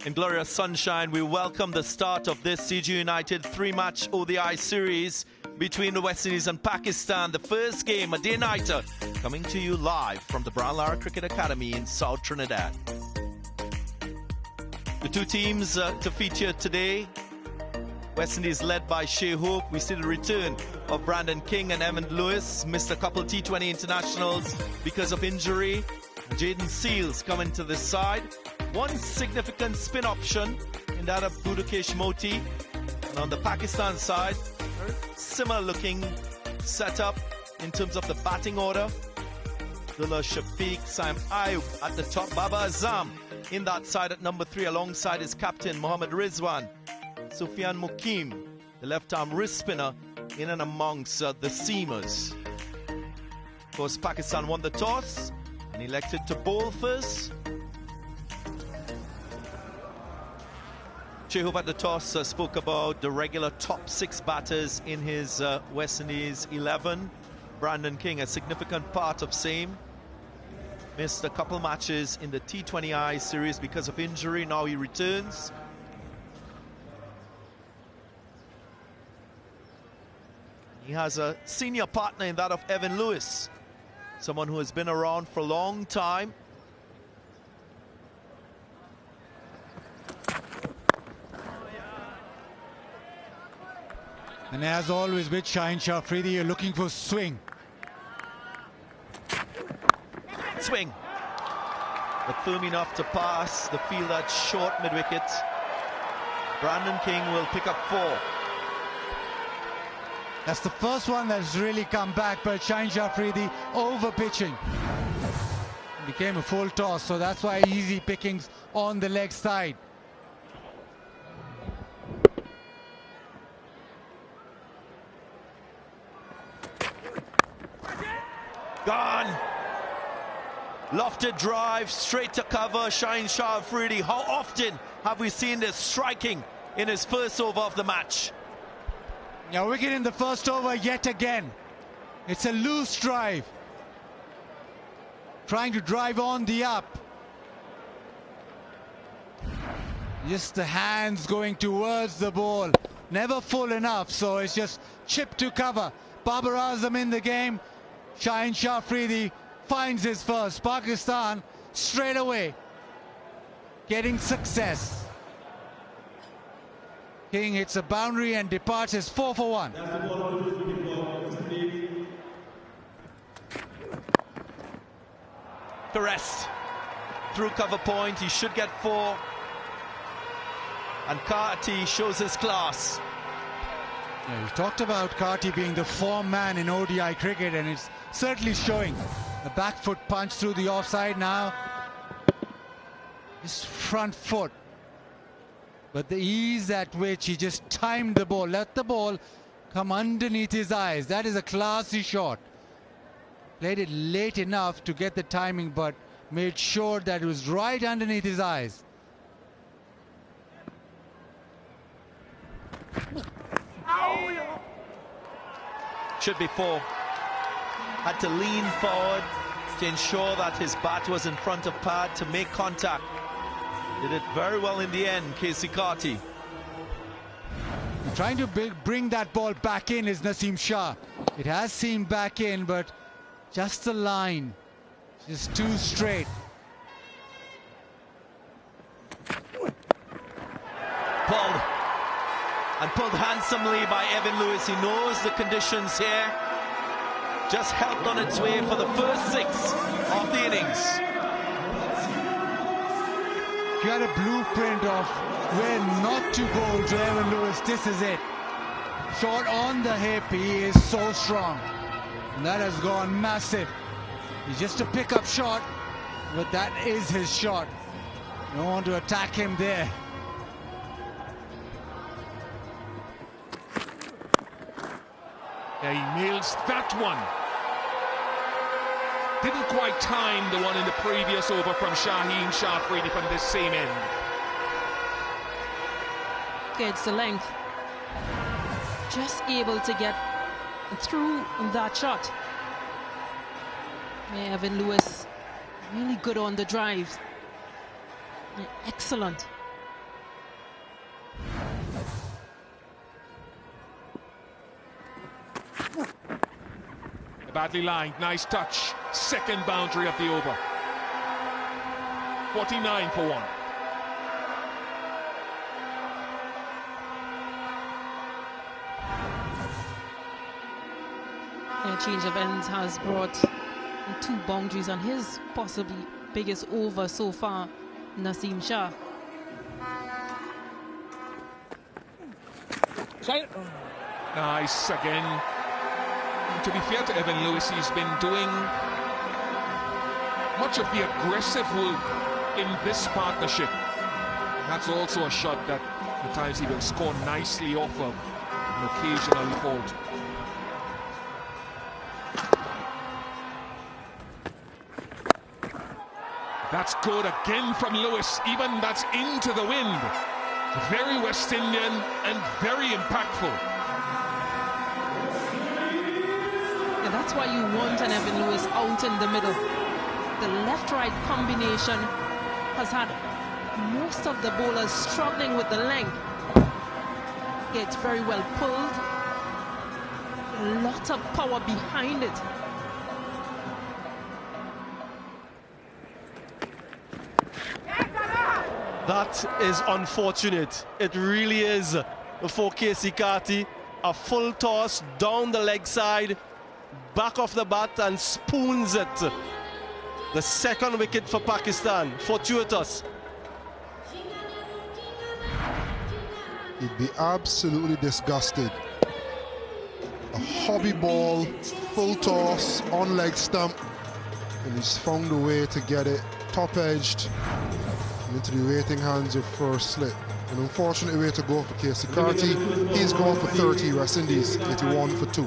In glorious sunshine, we welcome the start of this CG United 3-match ODI series between the West Indies and Pakistan. The first game, a day-nighter, coming to you live from the Brian Lara Cricket Academy in South Trinidad. The two teams to feature today, West Indies led by Shea Hope. We see the return of Brandon King and Evan Lewis. Missed a couple T20 internationals because of injury. Jaden Seals coming to this side. One significant spin option in that of Budukesh Moti. And on the Pakistan side, similar looking setup in terms of the batting order. Abdullah Shafiq, Sam Ayub at the top. Babar Azam in that side at number 3 alongside his captain Babar and Rizwan. Sufyan Mukim, the left-arm wrist spinner, in and amongst the seamers. Of course, Pakistan won the toss and elected to bowl first. Shea Hope at the toss spoke about the regular top 6 batters in his West Indies 11. Brandon King, a significant part of same. Missed a couple matches in the T20I series because of injury. Now he returns. He has a senior partner in that of Evan Lewis, someone who has been around for a long time. And as always with Shaheen Shah Afridi, you're looking for swing. Swing. But firm enough to pass the fielder short mid-wicket. Brandon King will pick up 4. That's the first one that's really come back, but Shaheen Shah Afridi over-pitching. Became a full toss, so that's why easy pickings on the leg side. Gone. Lofted drive, straight to cover, Shaheen Shah Afridi. How often have we seen this striking in his first over of the match? Yeah, wicket in the first over yet again. It's a loose drive. Trying to drive on the up. Just the hands going towards the ball. Never full enough, so it's just chipped to cover. Babar Azam in the game. Shaheen Shah Afridi finds his first. Pakistan straight away getting success. King hits a boundary and departs as 4 for 1. Caressed through cover point, he should get 4. And Carty shows his class. Yeah, we talked about Carty being the form man in ODI cricket, and it's certainly showing. The back foot punch through the offside now. His front foot. But the ease at which he just timed the ball, let the ball come underneath his eyes. That is a classy shot. Played it late enough to get the timing, but made sure that it was right underneath his eyes. Should be 4. Had to lean forward to ensure that his bat was in front of pad to make contact. Did it very well in the end, Casey Carty. Trying to bring that ball back in is Naseem Shah. It has seemed back in, but just the line, just too straight. Pulled. And pulled handsomely by Evan Lewis. He knows the conditions here. Just helped on its way for the first 6 of the innings. If you had a blueprint of where not to bowl to Evan Lewis, this is it. Shot on the hip, he is so strong. And that has gone massive. He's just a pickup shot, but that is his shot. You don't want to attack him there. He nails that one. Didn't quite time the one in the previous over from Shaheen Shah Afridi from this same end. Gets the length. Just able to get through that shot. Yeah, Evan Lewis really good on the drive. Excellent. Badly lined, nice touch. Second boundary of the over. 49 for 1. A change of ends has brought 2 boundaries on his possibly biggest over so far, Naseem Shah. Nice again. And to be fair to Evan Lewis, he's been doing much of the aggressive work in this partnership. And that's also a shot that at times he will score nicely off of and occasionally fault. That's good again from Lewis, even that's into the wind. Very West Indian and very impactful. Yeah, that's why you want an Evan Lewis out in the middle. The left-right combination has had most of the bowlers struggling with the length. Yeah, it's very well pulled. A lot of power behind it. That is unfortunate. It really is for Casey Carty. A full toss down the leg side, back off the bat and spoons it. The second wicket for Pakistan. Fortuitous. He'd be absolutely disgusted. A hobby ball, full toss on leg stump, and he's found a way to get it top-edged into the waiting hands of first slip. An unfortunate way to go for Casey Carty. He's gone for 30, West Indies 81 for 2.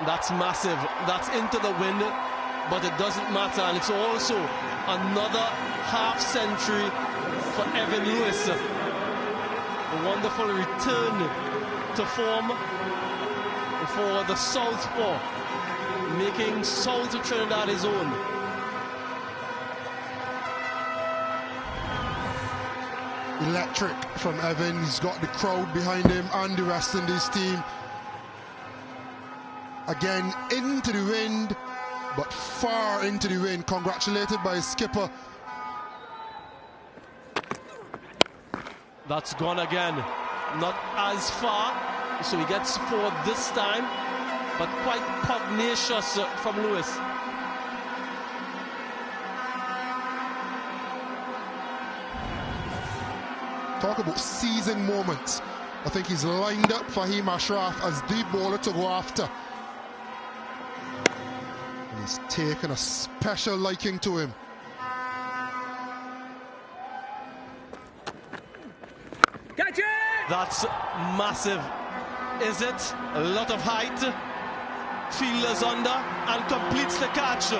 That's massive. That's into the wind, but it doesn't matter. And it's also another half century for Evan Lewis. A wonderful return to form for the Southpaw, making South of Trinidad his own. Electric from Evan. He's got the crowd behind him and the West Indies team. Again, into the wind, but far into the wind. Congratulated by his skipper. That's gone again. Not as far, so he gets 4 this time, but quite pugnacious from Lewis. Talk about seizing moments. I think he's lined up Fahim Ashraf as the bowler to go after. And he's taken a special liking to him. Catch it! That's massive. Is it? A lot of height. Fielders under and completes the catch.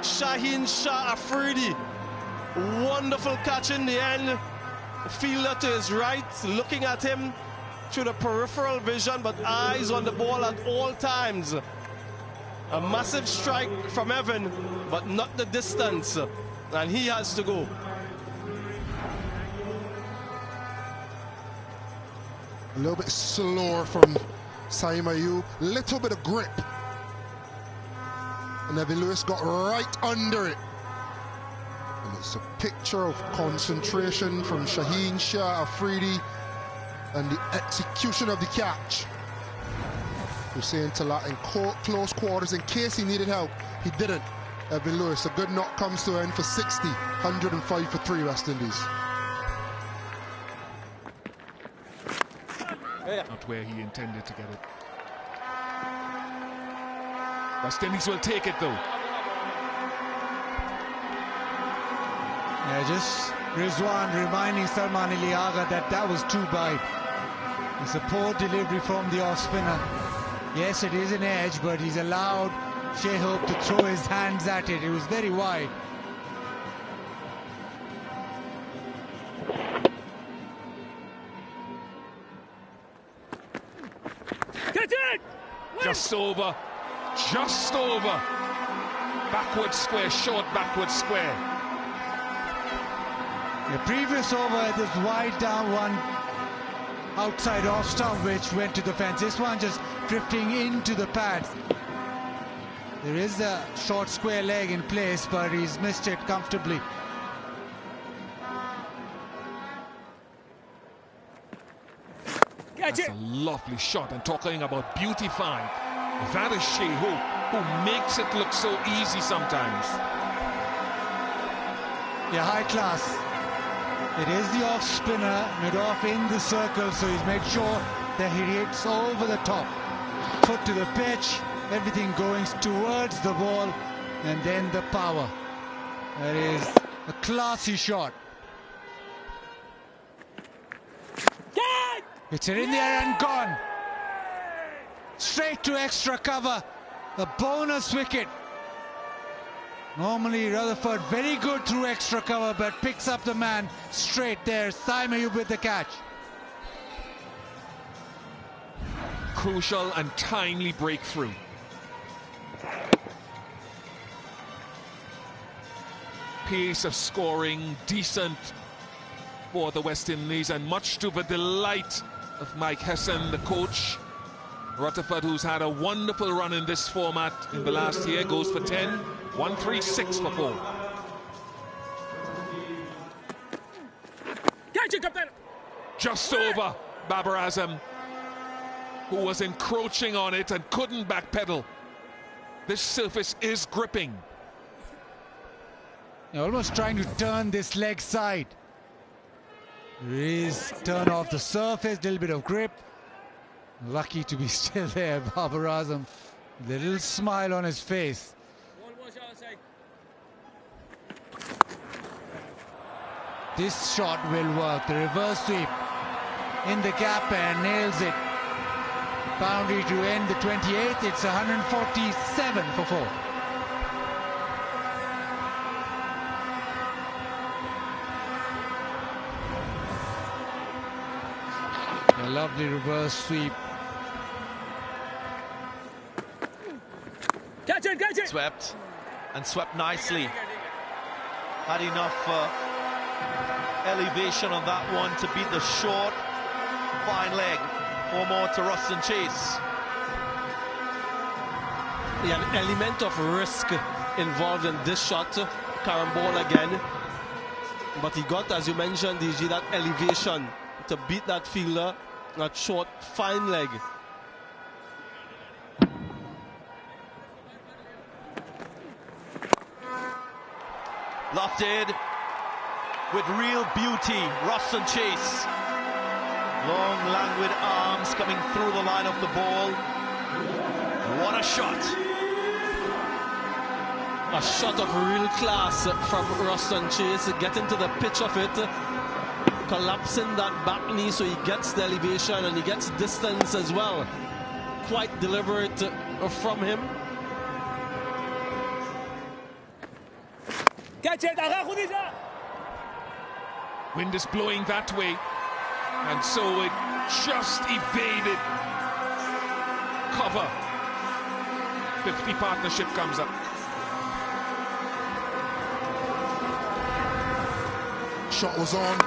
Shaheen Shah Afridi. Wonderful catch in the end. Fielder to his right, looking at him through the peripheral vision, but eyes on the ball at all times. A massive strike from Evan, but not the distance, and he has to go. A little bit slower from Saim Ayub, little bit of grip. And Evan Lewis got right under it. And it's a picture of concentration from Shaheen Shah Afridi and the execution of the catch. Hussein Talat in close quarters in case he needed help. He didn't. Evan Lewis, a good knock comes to an end for 60. 105 for 3 West Indies. Not where he intended to get it. West Indies will take it though. Yeah, just Rizwan reminding Salman Iliaga that was too wide. It's a poor delivery from the off spinner. Yes, it is an edge, but he's allowed Shehab to throw his hands at it. It was very wide. Get it! Just over. Just over. Backward square, short backward square. The previous over, this wide down one, outside off stump which went to the fence. This one just drifting into the pads. There is a short square leg in place, but he's missed it comfortably. That's a lovely shot, and talking about beautifying, that is Shea Hope, who makes it look so easy sometimes. Yeah, high class. It is the off spinner, mid-off in the circle, so he's made sure that he hits over the top. Foot to the pitch, everything going towards the ball, and then the power. That is a classy shot. It's in there and gone. Straight to extra cover. A bonus wicket. Normally Rutherford very good through extra cover, but picks up the man straight there. Simon with the catch. Crucial and timely breakthrough. Pace of scoring decent for the West Indies, and much to the delight of Mike Hesson, the coach. Rutherford, who's had a wonderful run in this format in the last year, goes for 10. 136 for 4. Just over Babar Azam, who was encroaching on it and couldn't backpedal. This surface is gripping. You're almost trying to turn this leg side. There is turn off the surface, little bit of grip. Lucky to be still there, Babar Azam. Little smile on his face. This shot will work. The reverse sweep in the gap and nails it. Boundary to end the 28th. It's 147 for 4. A lovely reverse sweep. Catch it! Swept, and swept nicely. Had enough elevation on that one to beat the short, fine leg. 4 more to Ruston Chase. Yeah, an element of risk involved in this shot. Carambole again. But he got, as you mentioned, DG, that elevation to beat that fielder. That short, fine leg. Lofted with real beauty, Ruston Chase. Long, languid arms coming through the line of the ball. What a shot. A shot of real class from Ruston Chase, getting to the pitch of it, collapsing that back knee so he gets the elevation and he gets distance as well. Quite deliberate from him. Wind is blowing that way, and so it just evaded cover. 50 partnership comes up. Shot was on,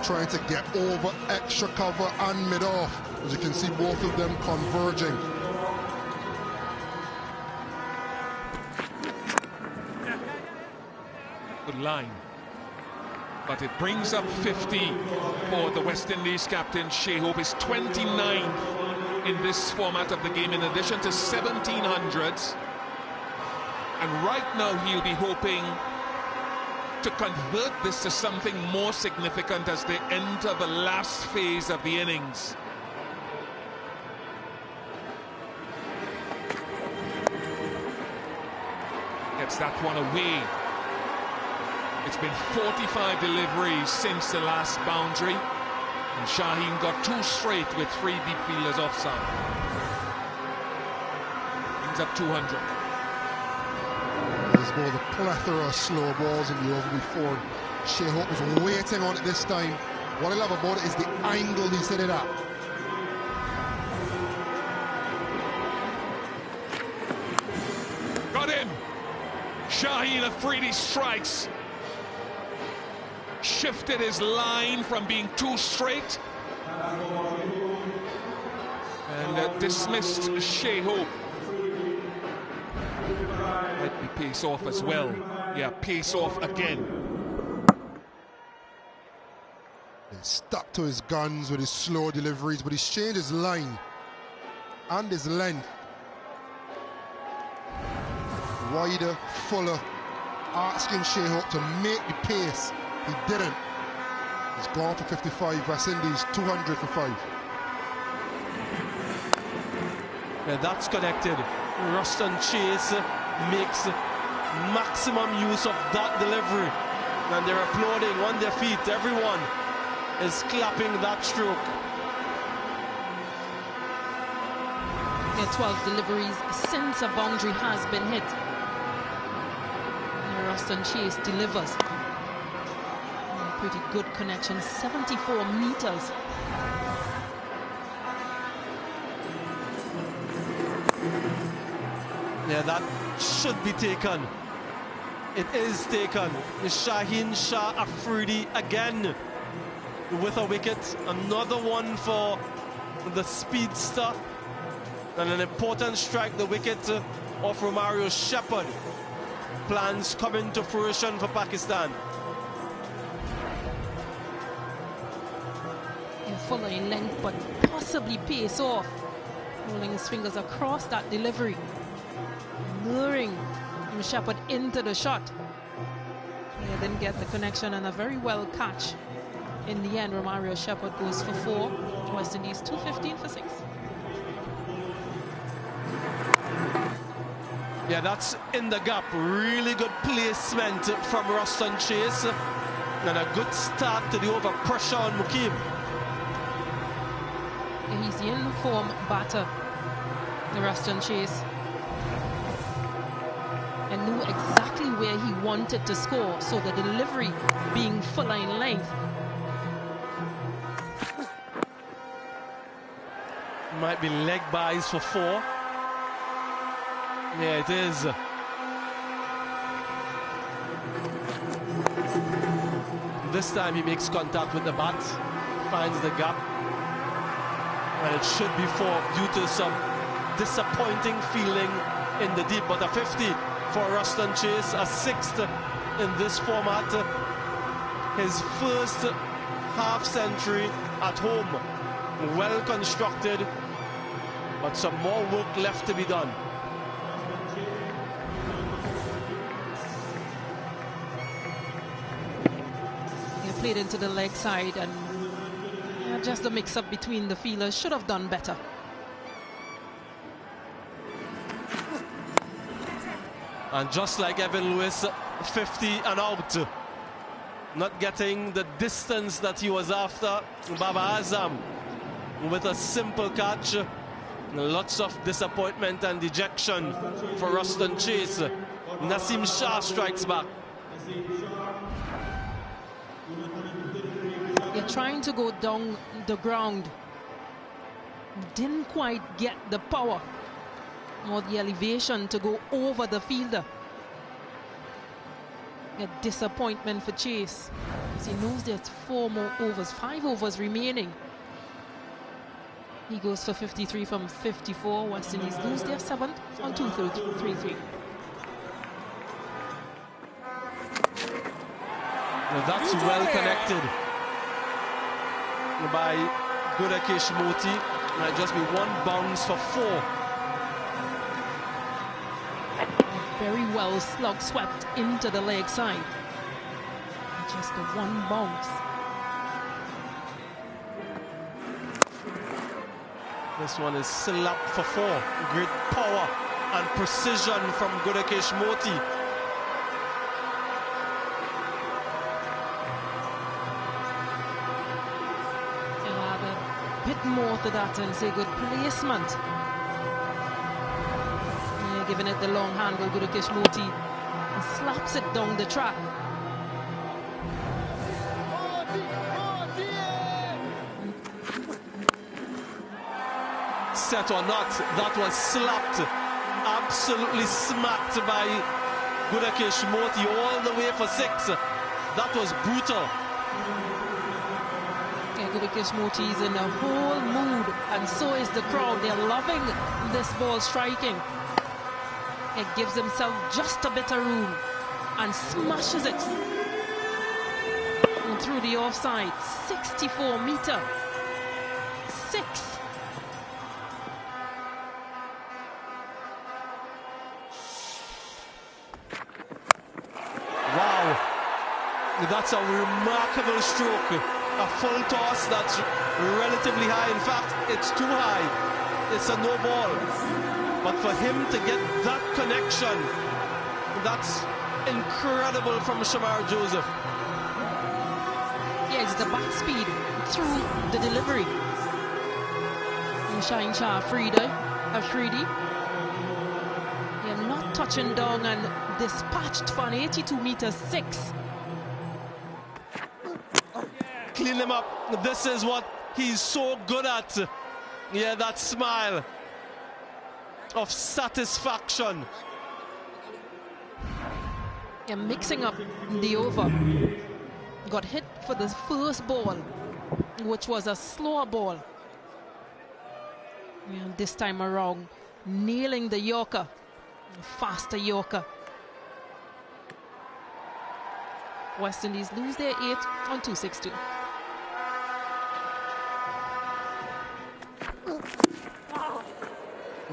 trying to get over extra cover and mid-off. As you can see, both of them converging. Good line. But it brings up 50 for the West Indies captain. Shea Hope is 29th in this format of the game, in addition to 1700s. And right now he'll be hoping to convert this to something more significant as they enter the last phase of the innings. Gets that one away. It's been 45 deliveries since the last boundary, and Shaheen got 2 straight with 3 deep fielders offside. Brings up 200. There's both a plethora of slow balls in the over before. Shea Hope was waiting on it this time. What I love about it is the angle he's hit it at. Got him! Shaheen Afridi strikes. Shifted his line from being 2 straight And dismissed Shea Hope. Might be pace off as well. Yeah, pace off again. He stuck to his guns with his slow deliveries, but he's changed his line and his length. Wider, fuller, asking Shea Hope to make the pace. He didn't. He's gone for 55. West Indies 200 for 5. Yeah, that's connected. Ruston Chase makes maximum use of that delivery. And they're applauding on their feet. Everyone is clapping that stroke. Yeah, 12 deliveries since a boundary has been hit. And Ruston Chase delivers. Yeah, pretty good connection, 74 meters. Yeah, that should be taken. It is taken. Shaheen Shah Afridi again with a wicket. Another one for the speedster. And an important strike, the wicket of Romario Shepherd. Plans coming to fruition for Pakistan. Yeah, fuller in length, but possibly pace off. Rolling his fingers across that delivery. Luring Shepherd into the shot. Yeah, didn't get the connection and a very well catch. In the end, Romario Shepherd goes for 4. West Indies 215 for 6. Yeah, that's in the gap. Really good placement from Ruston Chase. And a good start to the over pressure on Mukim. Yeah, he's the in-form batter, the Ruston Chase. And knew exactly where he wanted to score, so the delivery being fuller in length. Might be leg buys for 4. Yeah, it is. This time he makes contact with the bat, finds the gap, and it should be 4 due to some disappointing feeling in the deep, but a 50 for Ruston Chase, a 6th in this format. His first half century at home. Well constructed, but some more work left to be done. He played into the leg side, and just the mix-up between the fielders. Should have done better. And just like Evan Lewis, 50 and out. Not getting the distance that he was after. Babar Azam with a simple catch. Lots of disappointment and dejection for Ruston Chase. Nasim Shah strikes back. They're trying to go down the ground. Didn't quite get the power or the elevation to go over the fielder. A disappointment for Chase, because he knows there's 4 more overs, 5 overs remaining. He goes for 53 from 54. West Indies lose their 7th on 2-3-3. Well, that's well connected by Gudakesh Moti. Might just be 1 bounce for 4. Very well slug swept into the leg side. Just the 1 bounce. This one is slapped for 4. Great power and precision from Gudakesh Moti. He'll add a bit more to that and say good placement. Giving it the long handle, Gudakesh Moti, and slaps it down the track. Set or not, that was slapped, absolutely smacked by Gudakesh Moti all the way for 6. That was brutal. Yeah, Kishmoti is in a whole mood, and so is the crowd. They're loving this ball striking. It gives himself just a bit of room and smashes it and through the offside. 64-meter 6. Wow, that's a remarkable stroke. A full toss that's relatively high. In fact, it's too high. It's a no ball. But for him to get that connection, that's incredible from Shamar Joseph. Yeah, it's the back speed through the delivery. Shine Shah Afridi. Yeah, not touching down and dispatched for an 82-meter 6. Clean him up. This is what he's so good at. Yeah, that smile of satisfaction. Yeah, mixing up the over. Got hit for the first ball, which was a slower ball. Yeah, this time around, nailing the Yorker, faster Yorker. West Indies lose their 8 on 262.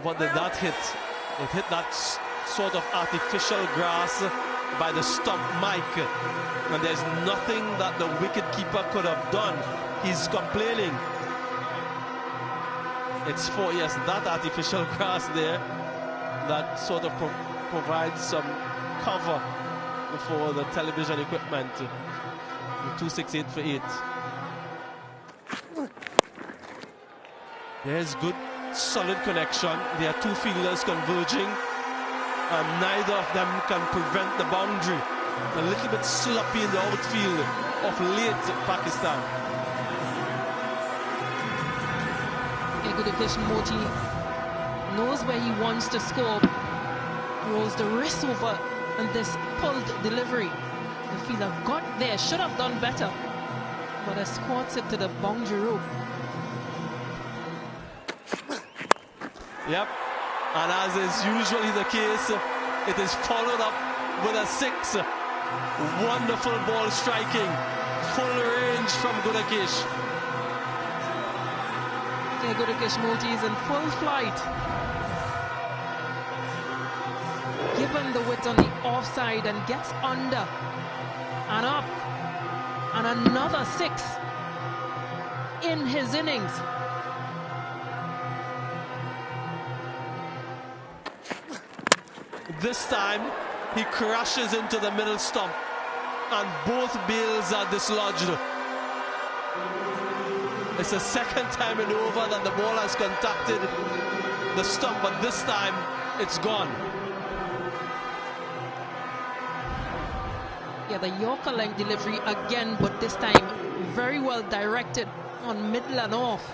What did that hit? It hit that sort of artificial grass by the stump mic, and there's nothing that the wicketkeeper could have done. He's complaining. It's for, yes, that artificial grass there that sort of provides some cover for the television equipment. 268 for 8. There's good solid connection. There are two fielders converging, and neither of them can prevent the boundary. A little bit sloppy in the outfield of late Pakistan. Kishmoti knows where he wants to score. Rolls the wrist over and this pulled delivery. The fielder got there, should have done better, but escorts it to the boundary rope. Yep, and as is usually the case, it is followed up with a 6. Wonderful ball striking, full range from Gudakish. Yeah, Kishmoti is in full flight. Given the width on the offside and gets under and up, and another 6 in his innings. This time, he crashes into the middle stump, and both bails are dislodged. It's the second time in over that the ball has contacted the stump, but this time, it's gone. Yeah, the Yorker length delivery again, but this time very well directed on middle and off.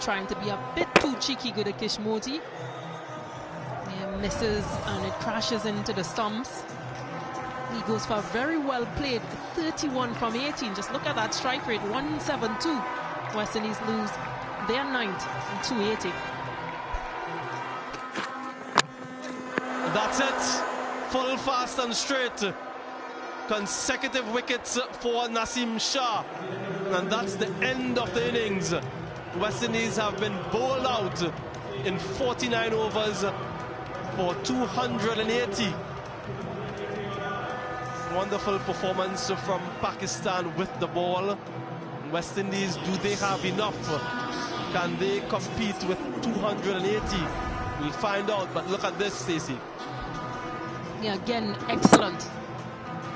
Trying to be a bit too cheeky, Kishmoti. Misses and it crashes into the stumps. He goes for a very well played 31 from 18. Just look at that strike rate, 172. West Indies lose their 9th and 280. That's it. Full, fast and straight. Consecutive wickets for Naseem Shah. And that's the end of the innings. West Indies have been bowled out in 49 overs for 280. Wonderful performance from Pakistan with the ball. West Indies, do they have enough? Can they compete with 280? We'll find out, but look at this, Stacey. Yeah, again, excellent.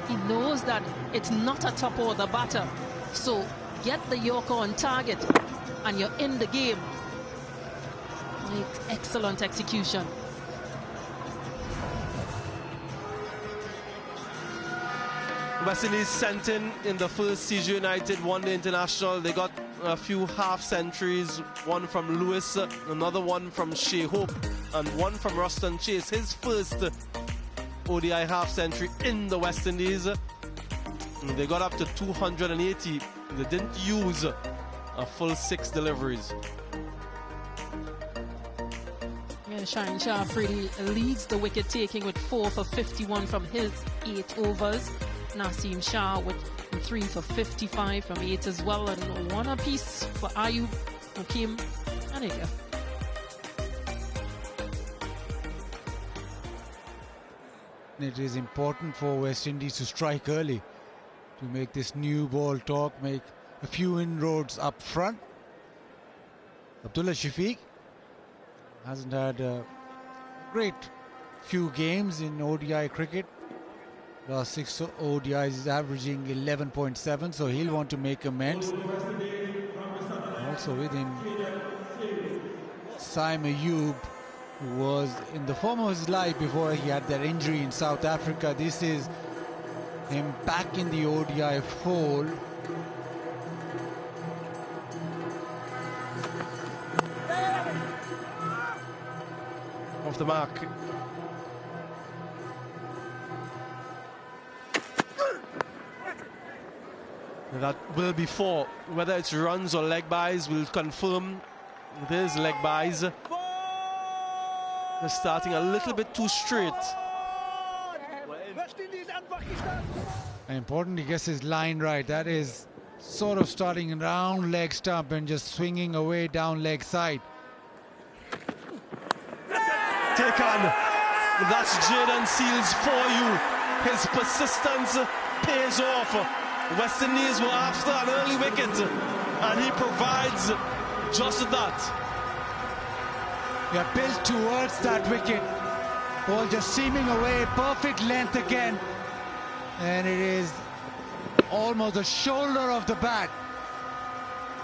He knows that it's not a top order batter, so get the Yorker on target and you're in the game. Excellent execution. West Indies sent in the first CG United one-day international. They got a few half-centuries, one from Lewis, another one from Shea Hope, and one from Ruston Chase, his first ODI half-century in the West Indies. They got up to 280. They didn't use a full 6 deliveries. Yeah, Shaheen Shah Afridi leads the wicket taking with 4 for 51 from his 8 overs. Naseem Shah with 3 for 55 from 8 as well, and 1 apiece for Ayub, Hakim and India. It is important for West Indies to strike early to make this new ball talk, make a few inroads up front. Abdullah Shafiq hasn't had a great few games in ODI cricket. Last 6 ODIs is averaging 11.7, so he'll want to make amends. Also with him, Saim Ayub, who was in the form of his life before he had that injury in South Africa. This is him back in the ODI fold. Off the mark. That will be 4. Whether it's runs or leg buys, will confirm it is leg buys. They're starting a little bit too straight. And important, he gets his line right. That is sort of starting round leg stump and just swinging away down leg side. Take on. That's Jaden Seals for you. His persistence pays off. West Indies were after an early wicket, and he provides just that. We are built towards that wicket. Ball just seaming away, perfect length again. And it is almost the shoulder of the bat.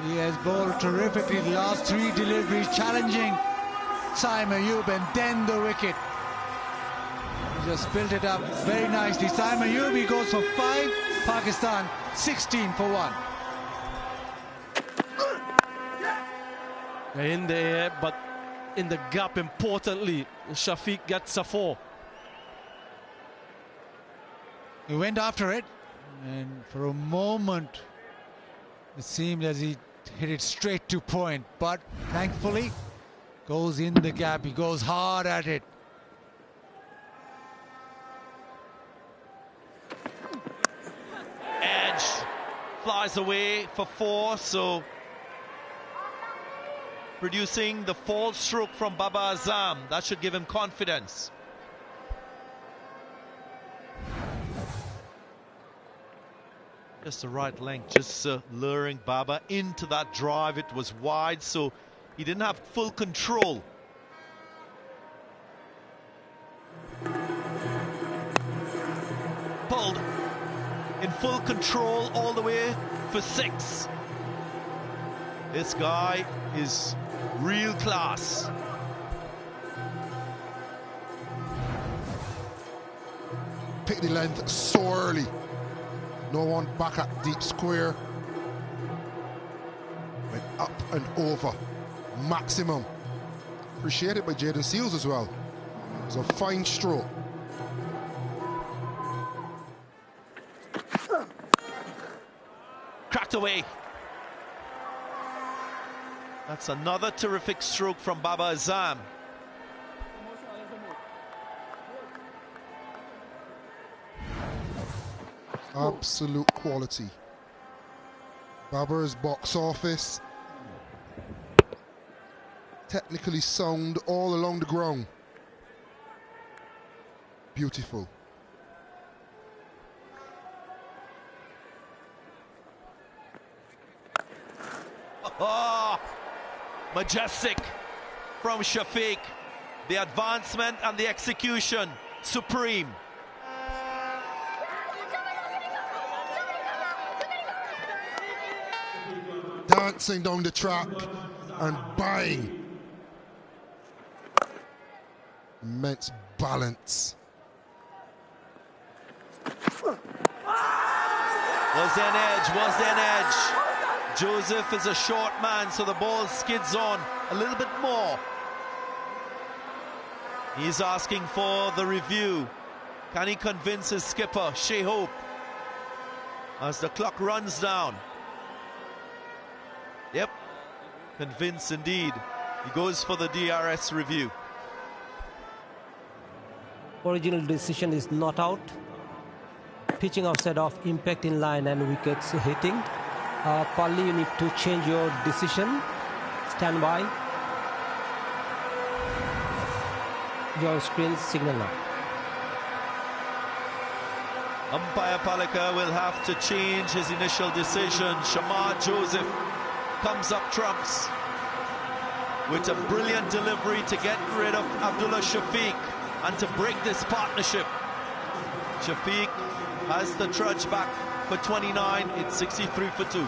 He has bowled terrifically the last 3 deliveries, challenging Saim Ayub, and then the wicket. He just built it up very nicely. Saim Ayub, he goes for 5. Pakistan 16 for 1. They're in the air, but in the gap, importantly, Shafiq gets a 4. He went after it, and for a moment it seemed as he hit it straight to point, but thankfully goes in the gap. He goes hard at it. Edge flies away for 4, so producing the false stroke from Babar Azam. That should give him confidence. Just the right length, just luring Babar into that drive. It was wide, so he didn't have full control. Pulled in full control all the way for 6. This guy is real class. Pick the length so early. No one back at deep square. Went up and over. Maximum. Appreciated by Jaden Seals as well. It was a fine stroke. Cracked away. That's another terrific stroke from Babar Azam. Absolute quality. Babar's box office. Technically sound all along the ground. Beautiful. Oh, majestic from Shafiq. The advancement and the execution, supreme. Dancing down the track and buying. Immense balance. Was there an edge? Was there an edge? Joseph is a short man, so the ball skids on a little bit more. He's asking for the review. Can he convince his skipper, Shea Hope? as the clock runs down. Yep, convinced indeed. He goes for the DRS review. Original decision is not out. Pitching outside of impact in line and wickets hitting. Palli, you need to change your decision. Stand by. Your screen signal now. Umpire Palika will have to change his initial decision. Shamar Joseph comes up trumps with a brilliant delivery to get rid of Abdullah Shafiq and to break this partnership. Shafiq has the trudge back for 29. It's 63 for 2.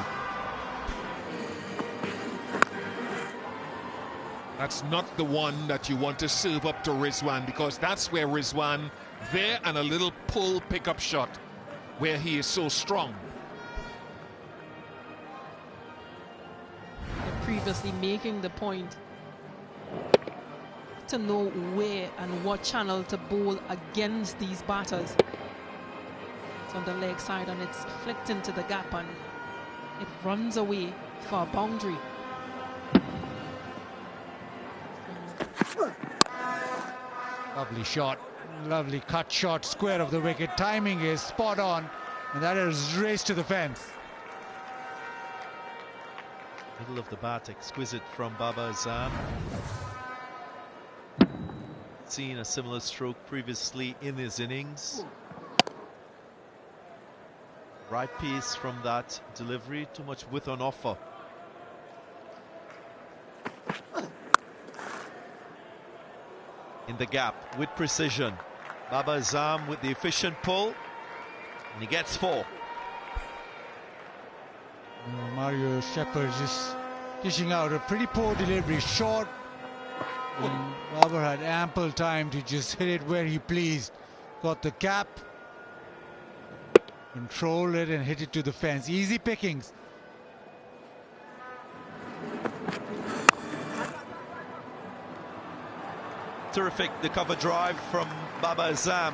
That's not the one that you want to serve up to Rizwan, because that's where Rizwan, there and a little pull pickup shot where he is so strong. Previously making the point to know where and what channel to bowl against these batters. It's on the leg side and it's flicked into the gap and it runs away for a boundary. Lovely shot, lovely cut shot, square of the wicket. Timing is spot on, and that is race to the fence. Middle of the bat, exquisite from Babar Azam. Seen a similar stroke previously in his innings. Right piece from that delivery, too much width on offer. In the gap with precision. Babar Azam with the efficient pull, and he gets 4. Mario Shepherd just dishing out a pretty poor delivery, short. And Babar had ample time to just hit it where he pleased. Got the gap, controlled it and hit it to the fence. Easy pickings. Terrific, the cover drive from Babar Azam.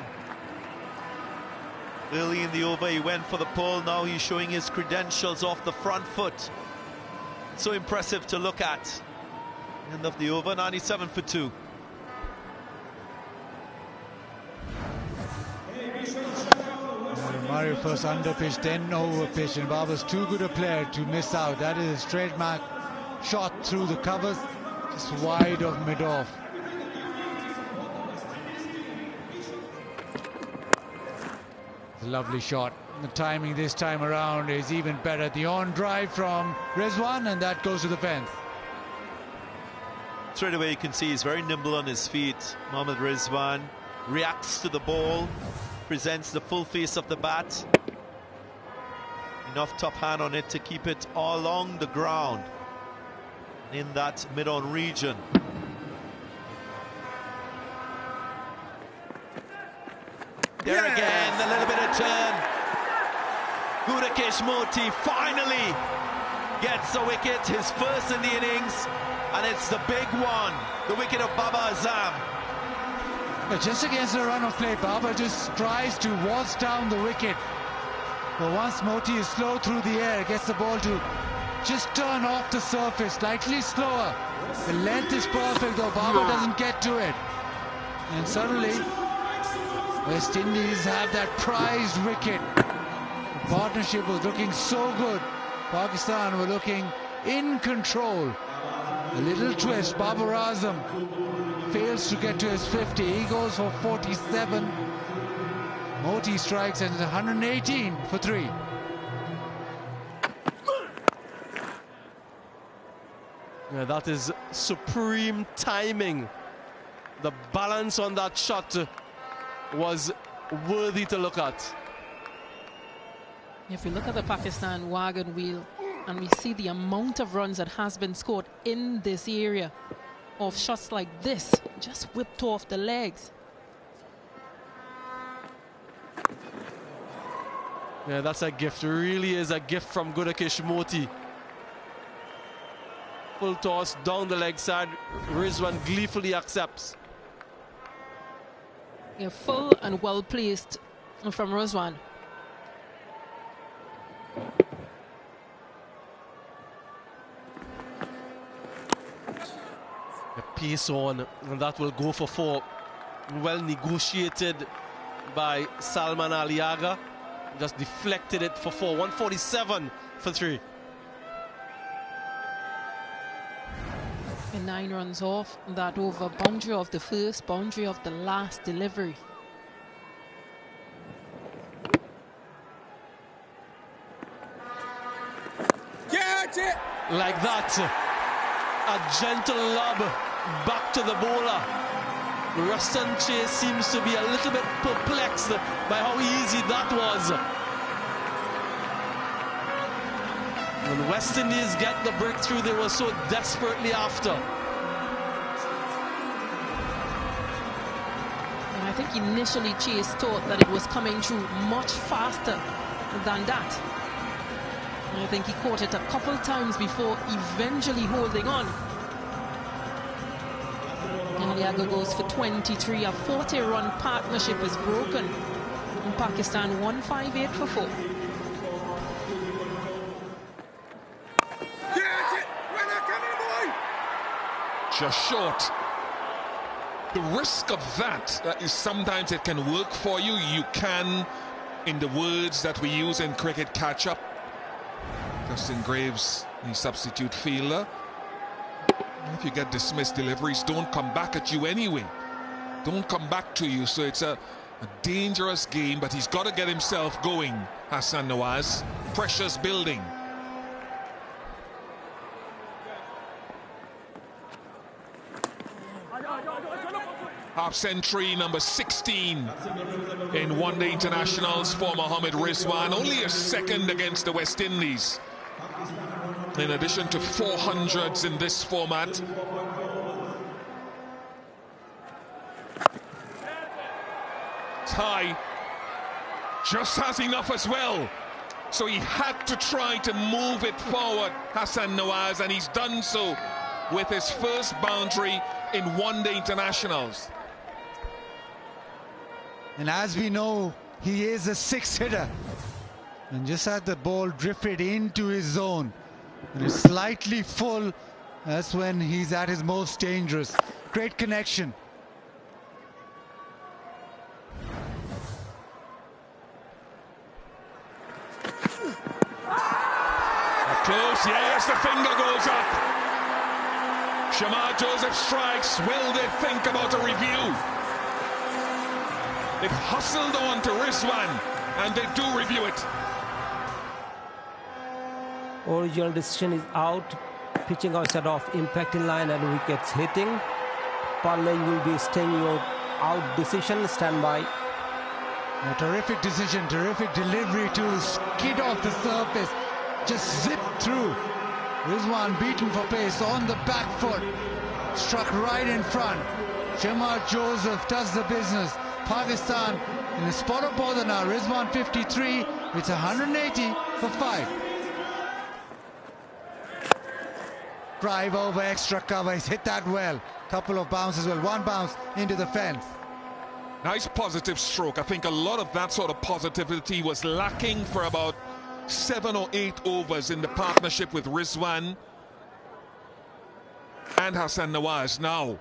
Early in the over he went for the pull, now he's showing his credentials off the front foot. So impressive to look at. End of the over, 97 for 2. Mario first under pitch, then over pitch, and Babar's too good a player to miss out. That is a trademark shot through the covers, just wide of mid-off. Lovely shot. The timing this time around is even better. The on drive from Rizwan, and that goes to the fence. Straight away you can see he's very nimble on his feet. Mohammad Rizwan reacts to the ball, presents the full face of the bat. Enough top hand on it to keep it along the ground in that mid-on region. There again, a little bit of turn. Gudakesh Moti finally gets a wicket, his first in the innings, and it's the big one, the wicket of Babar Azam. Just against the run of play, Babar just tries to waltz down the wicket. But once Moti is slow through the air, gets the ball to just turn off the surface, slightly slower. The length is perfect, though Babar doesn't get to it. And suddenly, West Indies have that prized wicket. The partnership was looking so good. Pakistan were looking in control. A little twist, Babar Azam fails to get to his 50. He goes for 47. Moti strikes at 118 for 3. Yeah, that is supreme timing. The balance on that shot was worthy to look at. If we look at the Pakistan wagon wheel and we see the amount of runs that has been scored in this area of shots like this, just whipped off the legs. Yeah, that's a gift. It really is a gift from Gudakesh Moti. Full toss down the leg side. Rizwan gleefully accepts. Yeah, full and well placed from Rizwan. The pace on, and that will go for 4. Well negotiated by Salman Aliaga. Just deflected it for 4. 147 for 3. And 9 runs off that over. Boundary of the first, boundary of the last delivery. Like that, a gentle lob back to the bowler. Ruston Chase seems to be a little bit perplexed by how easy that was. When West Indies get the breakthrough they were so desperately after. And I think initially Chase thought that it was coming through much faster than that. And I think he caught it a couple times before eventually holding on. Aliaga goes for 23. A 40-run partnership is broken. And Pakistan 158 for 4. Just short. The risk of that is sometimes it can work for you. You can, in the words that we use in cricket, catch up. Justin Graves, the substitute fielder. If you get dismissed, deliveries don't come back at you anyway. Don't come back to you. So it's a dangerous game, but he's got to get himself going, Hassan Nawaz. Pressure's building. Half century number 16 in one-day internationals for Mohammad Rizwan. Only a second against the West Indies. In addition to 400s in this format. Ty just has enough as well. So he had to try to move it forward, Hassan Nawaz, and he's done so with his first boundary in one-day internationals. And as we know, he is a 6-hitter. And just as the ball drifted into his zone, and it's slightly full, that's when he's at his most dangerous. Great connection. Close, yes, the finger goes up. Shamar Joseph strikes. Will they think about a review? They've hustled on to Rizwan, and they do review it. Original decision is out. Pitching outside of impact in line and wickets hitting. Parley will be staying your out decision. Stand by. A terrific decision, terrific delivery to skid off the surface. Just zip through. Rizwan beaten for pace on the back foot. Struck right in front. Shamar Joseph does the business. Pakistan in a spot of bother now. Rizwan 53. It's 180 for 5. Drive over extra cover. He's hit that well. Couple of bounces well. One bounce into the fence. Nice positive stroke. I think a lot of that sort of positivity was lacking for about 7 or 8 overs in the partnership with Rizwan and Hassan Nawaz. Now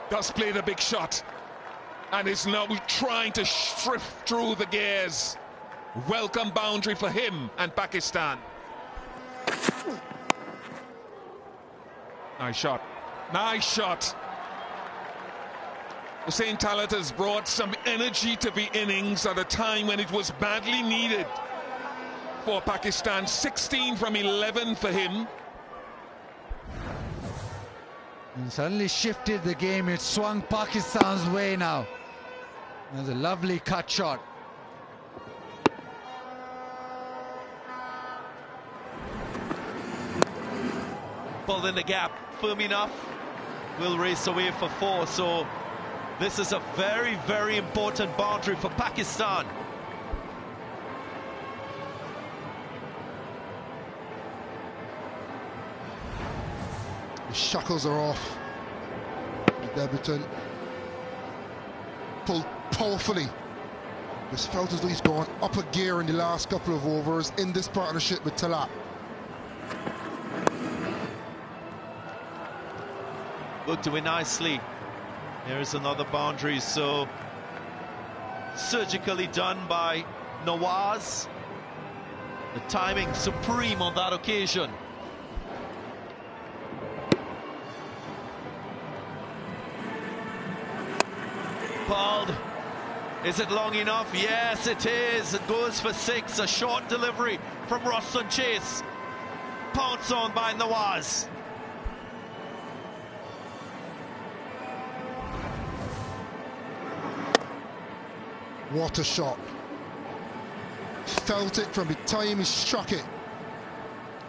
does play the big shot and is now trying to shift through the gears. Welcome boundary for him and Pakistan. Nice shot. Nice shot. Hussain Talat has brought some energy to the innings at a time when it was badly needed for Pakistan. 16 from 11 for him. And suddenly shifted the game. It swung Pakistan's way now. There's a lovely cut shot. Pulled in the gap, firm enough, will race away for 4. So this is a very, very important boundary for Pakistan. The shackles are off. The debutant pulled powerfully Just felt as though he's gone up a gear in the last couple of overs in this partnership with Tarouba. Looked away nicely. Here's another boundary, so surgically done by Nawaz. The timing supreme on that occasion. Balled. Is it long enough? Yes, it is. It goes for 6. A short delivery from Roston Chase. Pounced on by Nawaz. What a shot. Felt it from the time he struck it.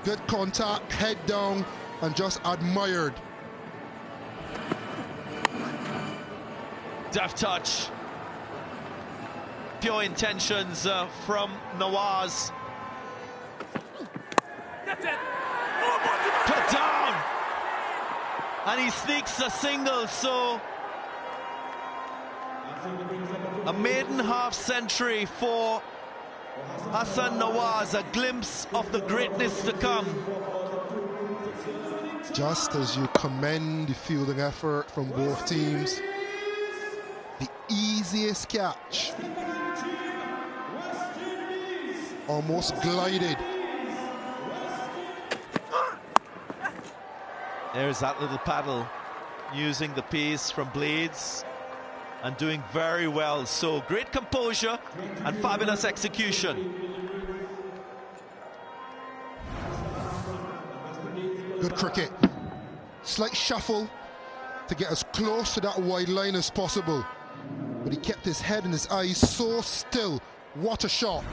Good contact, head down, and just admired. Deft touch. Pure intentions from Nawaz. Put down. And he sneaks a single, so a maiden half century for Hassan Nawaz, a glimpse of the greatness to come. Just as you commend the fielding effort from both teams, the easiest catch almost glided. There's that little paddle, using the pace from Blades and doing very well. So great composure and fabulous execution. Good cricket. Slight shuffle to get as close to that wide line as possible. But he kept his head and his eyes so still. What a shot.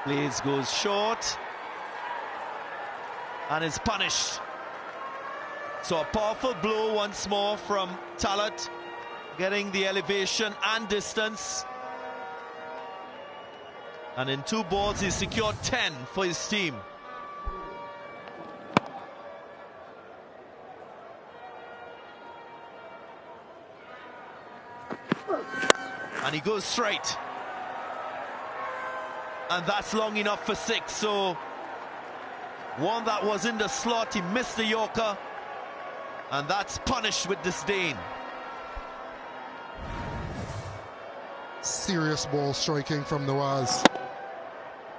Blades goes short and is punished. So a powerful blow once more from Talat, getting the elevation and distance. And in 2 balls, he secured 10 for his team. And he goes straight. And that's long enough for 6. So one that was in the slot, he missed the Yorker. And that's punished with disdain. Serious ball striking from Nawaz.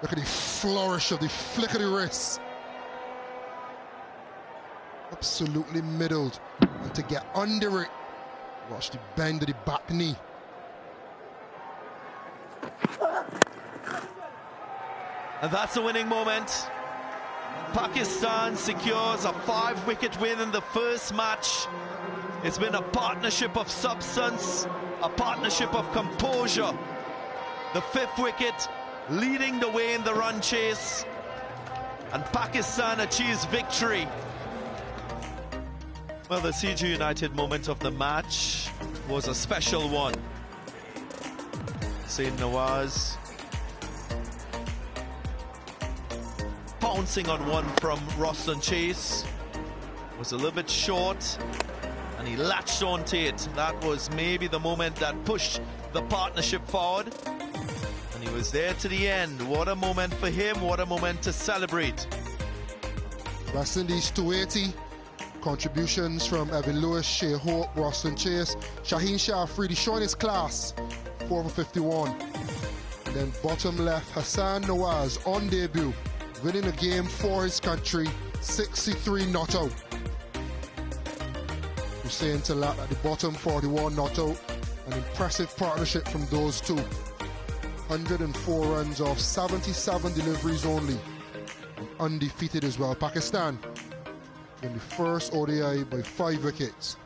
Look at the flourish of the flick of the wrist. Absolutely middled. And to get under it, watch the bend of the back knee. And that's a winning moment. Pakistan secures a 5-wicket win in the first match. It's been a partnership of substance, a partnership of composure. The 5th wicket leading the way in the run chase, and Pakistan achieves victory. Well, the CG United moment of the match was a special one. Said Nawaz pouncing on one from Roston Chase, was a little bit short and he latched onto it. That was maybe the moment that pushed the partnership forward, and he was there to the end. What a moment for him, what a moment to celebrate. West Indies 280. Contributions from Evan Lewis, Shea Hope, Roston Chase, Shaheen Shah Afridi showing his class, 4 for 51. And then bottom left, Hassan Nawaz on debut, winning a game for his country, 63 not out. Hussein Talat at the bottom, 41 not out. An impressive partnership from those two. 104 runs off 77 deliveries only. And undefeated as well. Pakistan in the first ODI by 5 wickets.